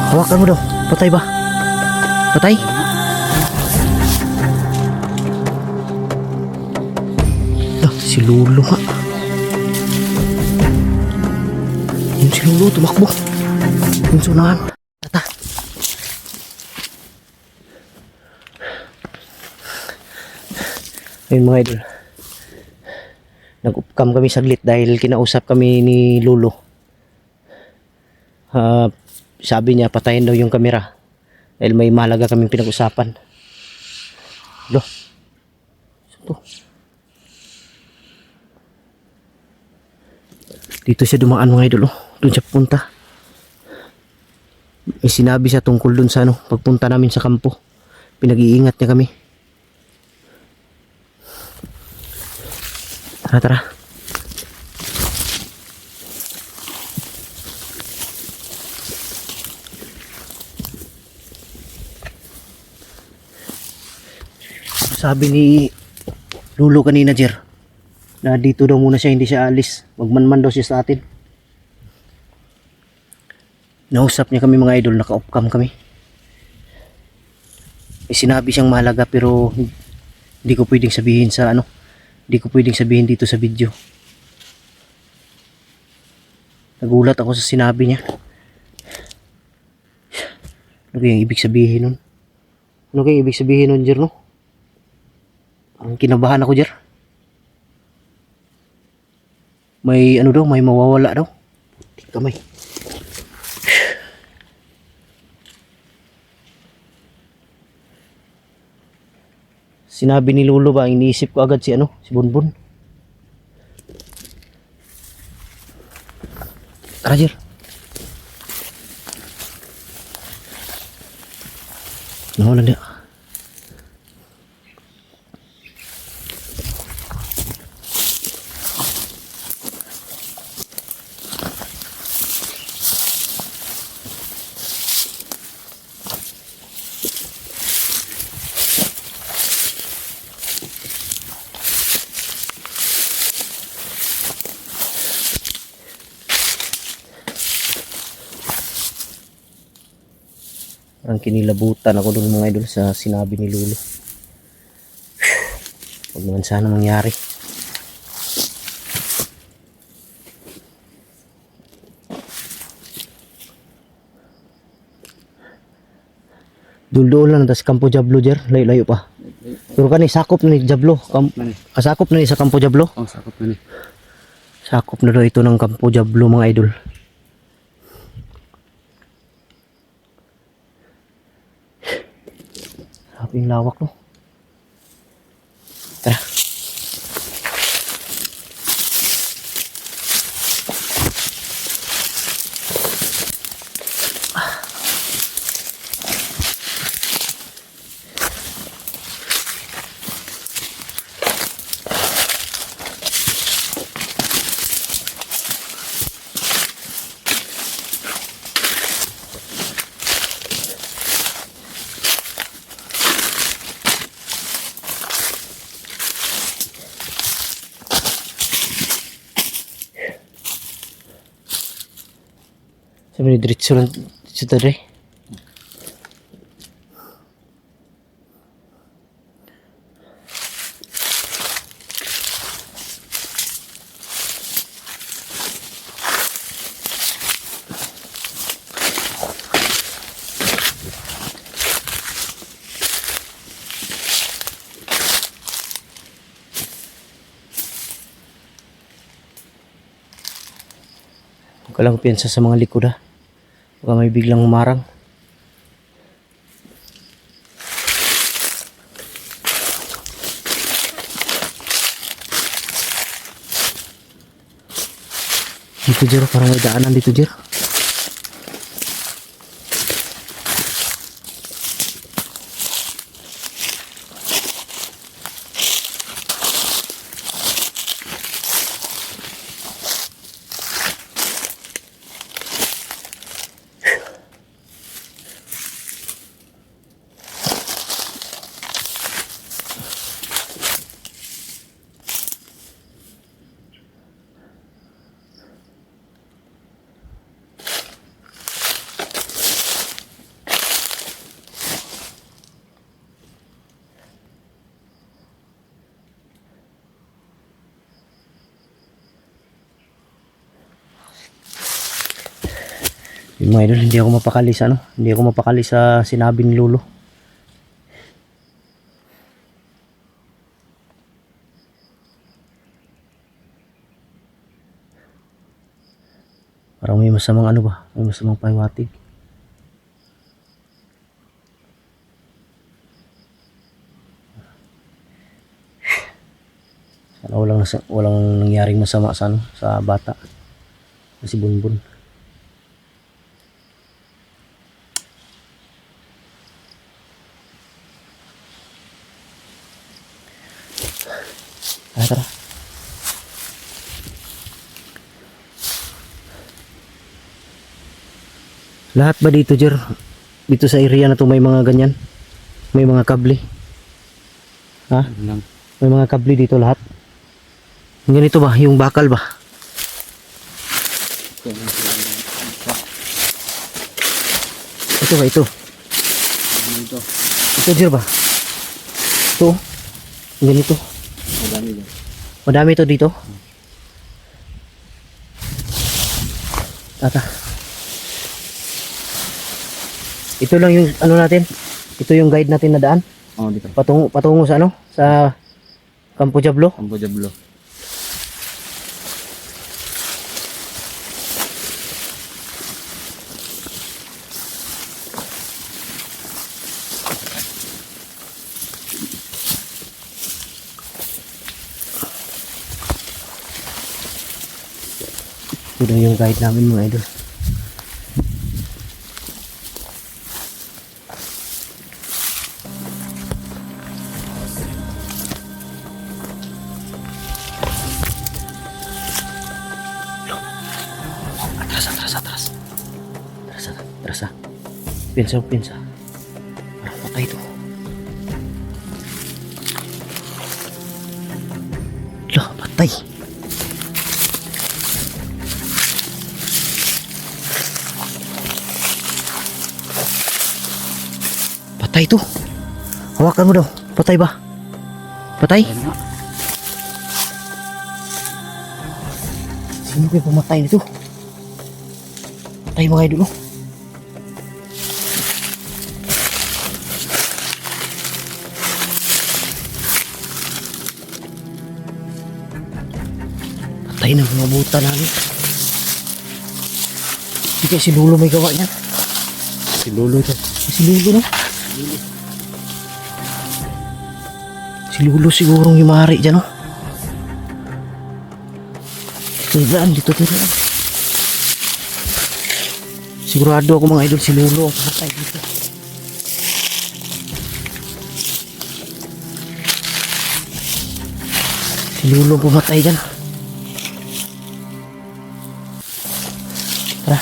Hawakan mo daw. Patay ba? Patay? Si Lolo nga. Yung si Lolo tumakbo. Yung sunahan. Tata. Ayun mga idol. Nag-upcam kami saglit dahil kinausap kami ni Lolo. Sabi niya patayin daw yung kamera dahil may mahalaga kaming pinag-usapan. Lo. Ito. Dito siya dumaan mga idol. Doon siya punta. May sinabi siya tungkol dun sa pagpunta namin sa kampo. Pinag-iingat niya kami. Tara, tara. Sabi ni Lolo kanina, Jer, na dito daw muna siya, hindi siya alis. Magmanman daw siya sa atin. Nausap niya kami mga idol, naka-off-cam kami. May sinabi siyang mahalaga pero hindi ko pwedeng sabihin sa hindi ko pwedeng sabihin dito sa video. Nagulat ako sa sinabi niya. Ano kayang ibig sabihin nun? Ano kayang ibig sabihin nun, Jer, no? Ang kinabahan ako, Jer. May daw, may mawawala daw. Putik kamay. Sinabi ni Lolo ba, iniisip ko agad si si Bonbon. Tara, Jer. Nawalan niya. Parang kinilabutan ako dun mga idol sa sinabi ni Lolo. Huwag naman sana mangyari. Dul-dul lang tas Campo Diablo, Jer, layo-layo pa. Pero kani sakop na ni Diablo, sakop na ni sa Campo Diablo. Oh, sakop na ni. Sakop na daw ito ng Campo Diablo mga idol. Sabi yung lawak, no? Tara. Sabi ni diretso lang dito dre. Huwag ka lang piyansa sa mga likod, ha. Baka may biglang marang. Dito, Jer, parang may daanan dito, Jer. Yung mga idol, hindi ako mapakali sa ano, hindi ako mapakali sa sinabi ni Lolo. Parang may masamang ano ba, may masamang pahiwatig. Sana walang nangyaring masama sa ano, sa bata. Si Bunbun. Tara. Lahat ba dito, Jer? Dito sa area na to may mga ganyan? May mga kable? Ha? May mga kable dito lahat? Yung ganito ba? Yung bakal ba? Ito ba? Ito? Ito, Jer ba? Ito? Yung ganito? Madami ito dito? Tata. Ito lang yung ano natin. Ito yung guide natin na daan. Oh, dito. Patungo sa ano? Sa Campo Diablo. Campo Diablo. Ito lang yung guide namin mga idol. Atras. Pinsa. Parang patay ito. Loh, patay. Patay ito. Hawakan mo daw. Patay ba? Patay? Sino kayo pumatay nito? Patay mga idol. Patay ng mga buta namin. Hindi kaya si Lolo may gawa niyan. Si Lolo ito. Si Lolo no? Si Lolo sigurong yung maaari dyan no? Dito tiraan. Sigurado ako mga idol si Lolo ang pumatay dito. Si Lolo pumatay dyan. Tara.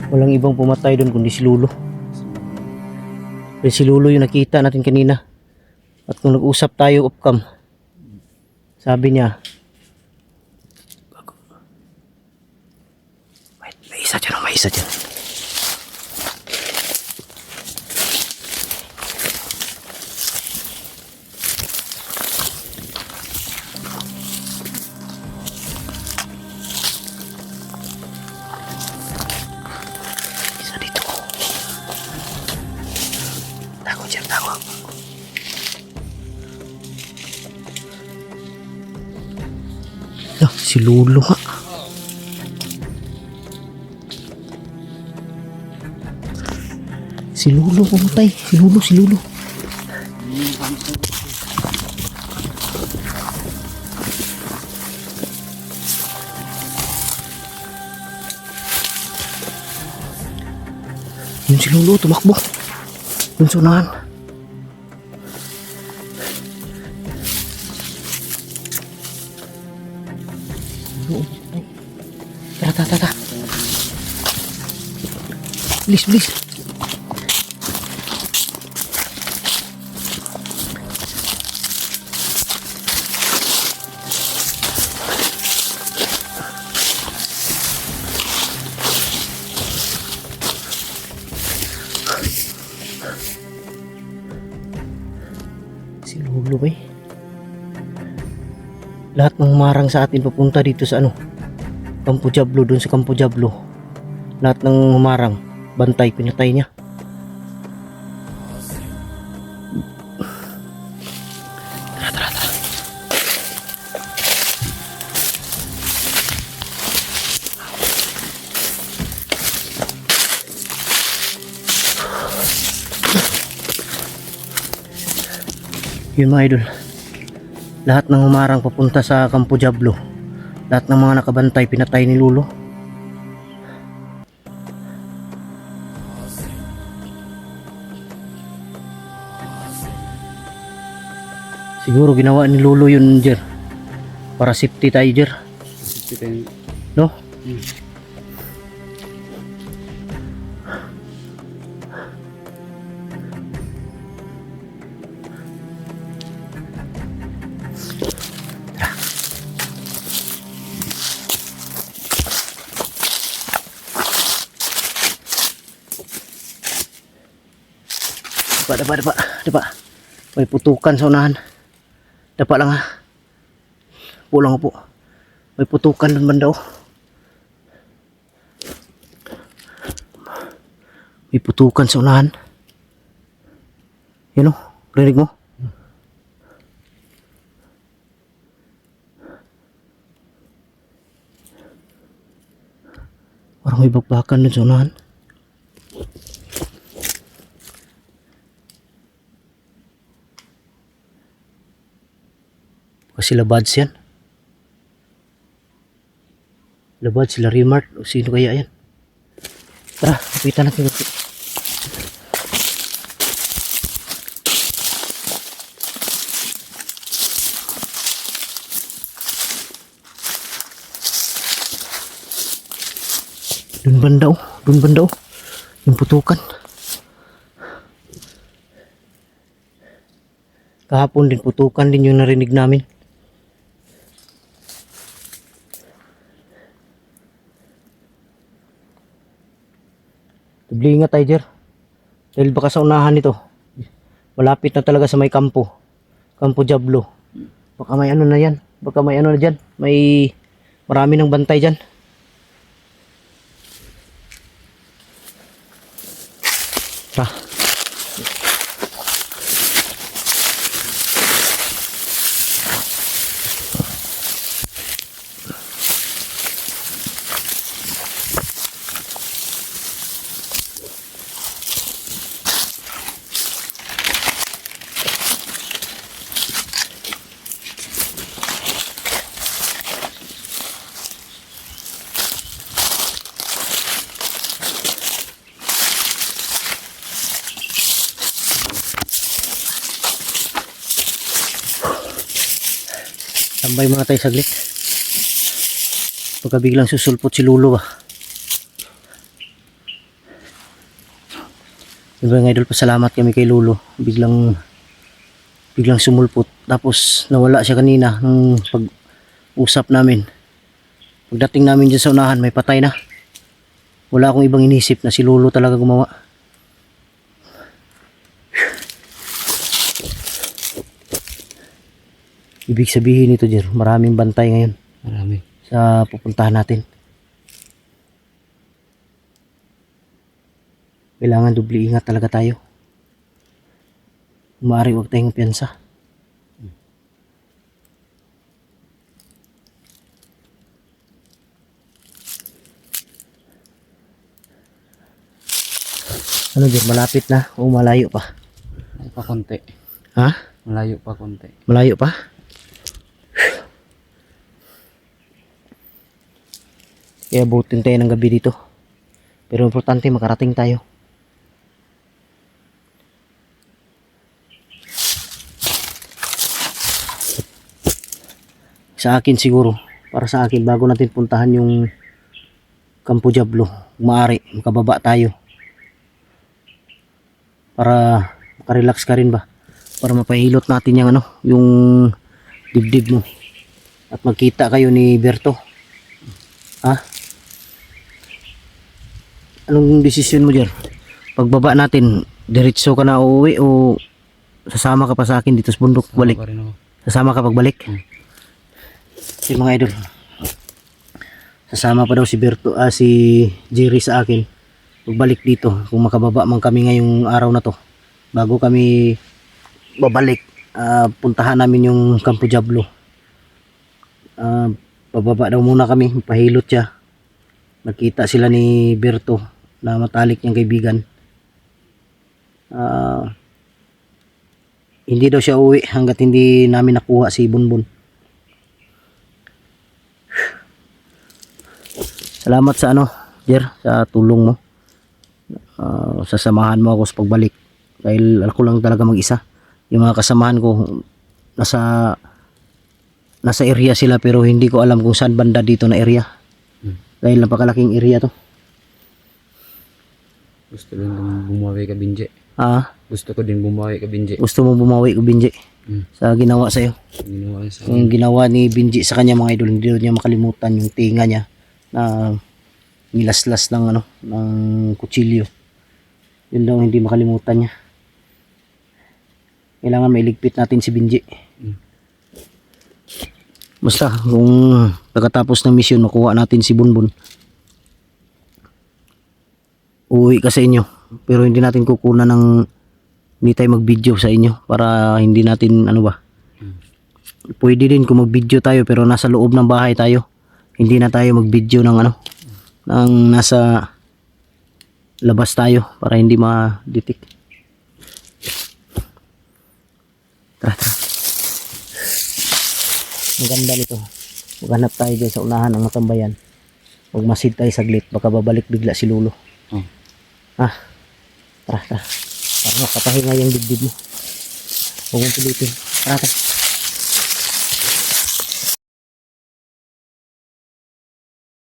Walang ibang pumatay doon kundi si Lolo. Pero si Lolo yung nakita natin kanina. At kung nag-usap tayo off-cam, sabi niya, may isa dyan. Isa dito. Tago. Si Lolo nga. Si Lolo pumatay. Si Lolo. Yun si Lolo tumakbo. Dun sa unahan. Tara. Please. Si Lolo ba eh? Lahat ng humarang sa atin papunta dito sa ano, Campo Diablo, dun sa Campo Diablo. Lahat ng humarang, bantay, pinatay niya. Tara, tara, tara. Yun mga idol, lahat ng humarang papunta sa Campo Diablo, lahat ng mga nakabantay pinatay ni Lolo. Siguro ginawa ni Lolo yun, Jer, para safety tayo, Jer, Kita yung... no? Dapa. May putukan sa unahan. Dapa lang ha. Pulang po. May putukan doon banda oh. May putukan sa unahan. Yan oh. Rinig mo? Parang may bakbakan doon sa unahan. Kasi labads yan. Labads, sila Remart. O sino kaya yan? Tara, kapitan natin. Dun banda oh. Dun banda oh. Yung putukan. Kahapon din putukan din yung narinig namin. Tubli nga tayo, Jer. Dahil baka sa unahan nito, malapit na talaga sa may kampo. Campo Diablo. Baka may ano na yan. Baka may ano na dyan. May marami ng bantay dyan. Tara. Tambay mga tayo saglit. Pagka biglang susulpot si Lolo ba. Diba nga idol, pasalamat kami kay Lolo. Biglang sumulpot. Tapos nawala siya kanina nung pag-usap namin. Pagdating namin dyan sa unahan, may patay na. Wala akong ibang inisip na si Lolo talaga gumawa. Ibig sabihin nito, Jer, maraming bantay ngayon. Marami. Sa pupuntahan natin. Kailangan dubli ingat talaga tayo. Maaari huwag tayong piyansa. Ano, Jer, malapit na o malayo pa? Malayo pa konti. Ha? Malayo pa konti. Malayo pa? Kaya butin tayo ng gabi dito. Pero importante makarating tayo. Sa akin siguro, para sa akin, bago natin puntahan yung Campo Diablo, maaari makababa tayo. Para makarelax ka rin ba? Para mapahilot natin yung ano, yung dibdib mo. At magkita kayo ni Berto. Ha? Anong desisyon mo, Jer? Pagbaba natin, diretso ka na uuwi o sasama ka pa sa akin dito sa bundok Sama balik. pa rin ako. Sasama ka pagbalik. Hmm. Si mga idol. Sasama pa daw si Berto, si Jerry sa akin. Pagbalik dito, kung makababa man kami ngayong araw na to. Bago kami babalik, puntahan namin yung Campo Diablo. Pababa daw muna kami, pahilot siya. Nakita sila ni Berto na matalik niyang kaibigan. Hindi daw siya uwi hanggat hindi namin nakuha si Bunbun. Salamat sa Jer, sa tulong mo. Sasamahan mo ako sa pagbalik. Dahil ako lang talaga mag-isa. Yung mga kasamahan ko nasa area sila pero hindi ko alam kung saan banda dito na area. Dahil napakalaking area to. Gusto din bumawi ka, Binje. Gusto ko din bumawi ka, Binje. Gusto mo bumawi ko, Binji, sa ginawa sa'yo? Ginawa niya sa akin. Yung ginawa ni Binji sa kanya, mga idol, hindi niya makalimutan yung tinga niya na nilaslas ng ng kutsilyo. Yun daw hindi makalimutan niya. Kailangan mailigpit natin si Binji. Basta kung pagkatapos ng misyon makuha natin si Bunbun, uuwi ka sa inyo, pero hindi natin kukunan ng hindi tayo mag-video sa inyo para hindi natin pwede din kung mag-video tayo pero nasa loob ng bahay tayo. Hindi na tayo mag-video ng ng nasa labas tayo para hindi ma-detect. Tara. Maganda nito. Maghanap tayo dyan sa unahan ng matambayan. Huwag masid tayo saglit, baka babalik bigla si Lolo. Tara. Para makapahinga yung dibdib mo. Huwag mong pilitin. Tara.